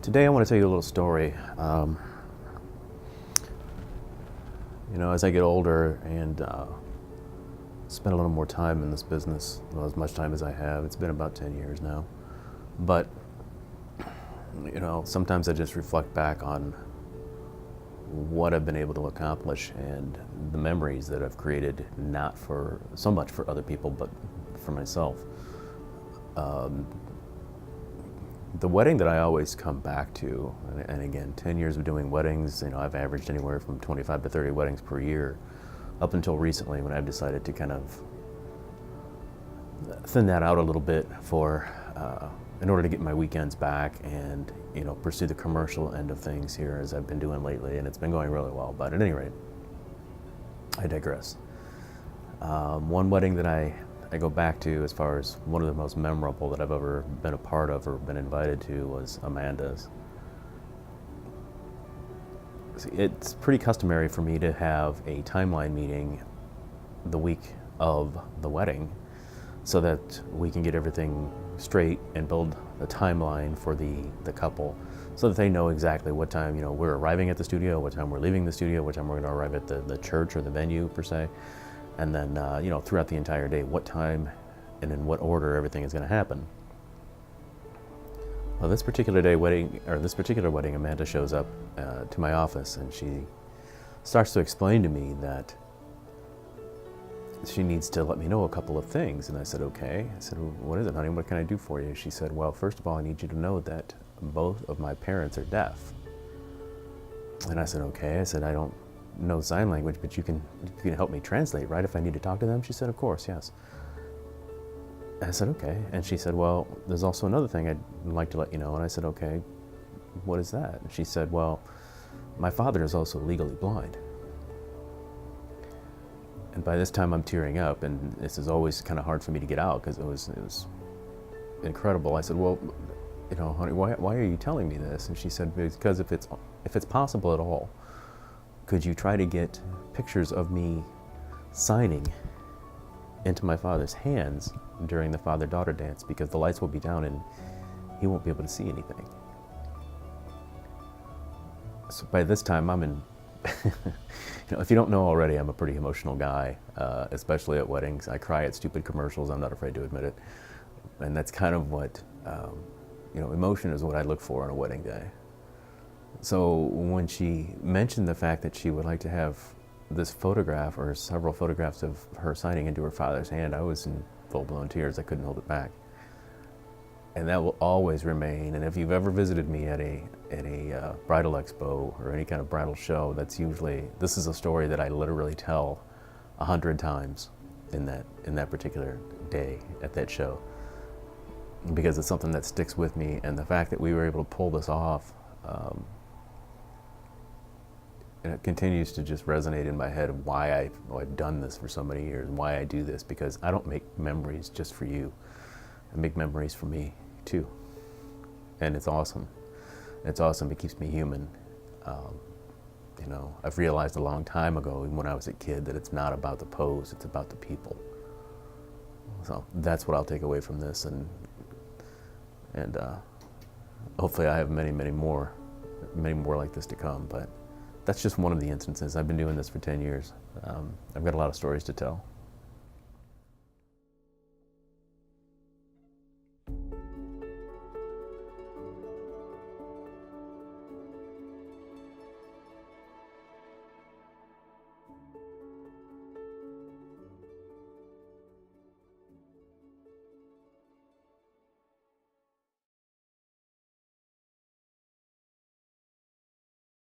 Today I want to tell you a little story. As I get older and spend a little more time in this business, well, as much time as I have, it's been about 10 years now. But, sometimes I just reflect back on what I've been able to accomplish and the memories that I've created, not for so much for other people, but for myself. The wedding that I always come back to, and again, 10 years of doing weddings, I've averaged anywhere from 25 to 30 weddings per year, up until recently when I've decided to kind of thin that out a little bit in order to get my weekends back and, pursue the commercial end of things here as I've been doing lately, and it's been going really well. But at any rate, I digress. One wedding that I go back to as far as one of the most memorable that I've ever been a part of or been invited to was Amanda's. It's pretty customary for me to have a timeline meeting the week of the wedding so that we can get everything straight and build a timeline for the couple so that they know exactly what time we're arriving at the studio, what time we're leaving the studio, what time we're going to arrive at the church or the venue per se. And then, throughout the entire day, what time and in what order everything is going to happen. Well, this particular wedding, Amanda shows up to my office and she starts to explain to me that she needs to let me know a couple of things. And I said, okay. I said, well, what is it, honey? What can I do for you? She said, well, first of all, I need you to know that both of my parents are deaf. And I said, okay. I said, I don't know sign language, but you can help me translate, right? If I need to talk to them? She said, of course, yes. I said, okay. And she said, well, there's also another thing I'd like to let you know. And I said, okay, what is that? And she said, well, my father is also legally blind. And by this time I'm tearing up, and this is always kind of hard for me to get out because it was incredible. I said, well, honey, why are you telling me this? And she said, because if it's possible at all, could you try to get pictures of me signing into my father's hands during the father-daughter dance, because the lights will be down and he won't be able to see anything. So by this time I'm in, if you don't know already, I'm a pretty emotional guy, especially at weddings. I cry at stupid commercials, I'm not afraid to admit it. And that's kind of what, emotion is what I look for on a wedding day. So when she mentioned the fact that she would like to have this photograph or several photographs of her signing into her father's hand, I was in full-blown tears. I couldn't hold it back. And that will always remain. And if you've ever visited me at a bridal expo or any kind of bridal show, this is a story that I literally tell 100 times in that particular day at that show, because it's something that sticks with me. And the fact that we were able to pull this off, and it continues to just resonate in my head of why I've done this for so many years and why I do this, because I don't make memories just for you. I make memories for me too. And it's awesome. It's awesome. It keeps me human. I've realized a long time ago, even when I was a kid, that it's not about the pose, it's about the people. So that's what I'll take away from this, and hopefully I have many more like this to come. But that's just one of the instances. I've been doing this for 10 years. I've got a lot of stories to tell.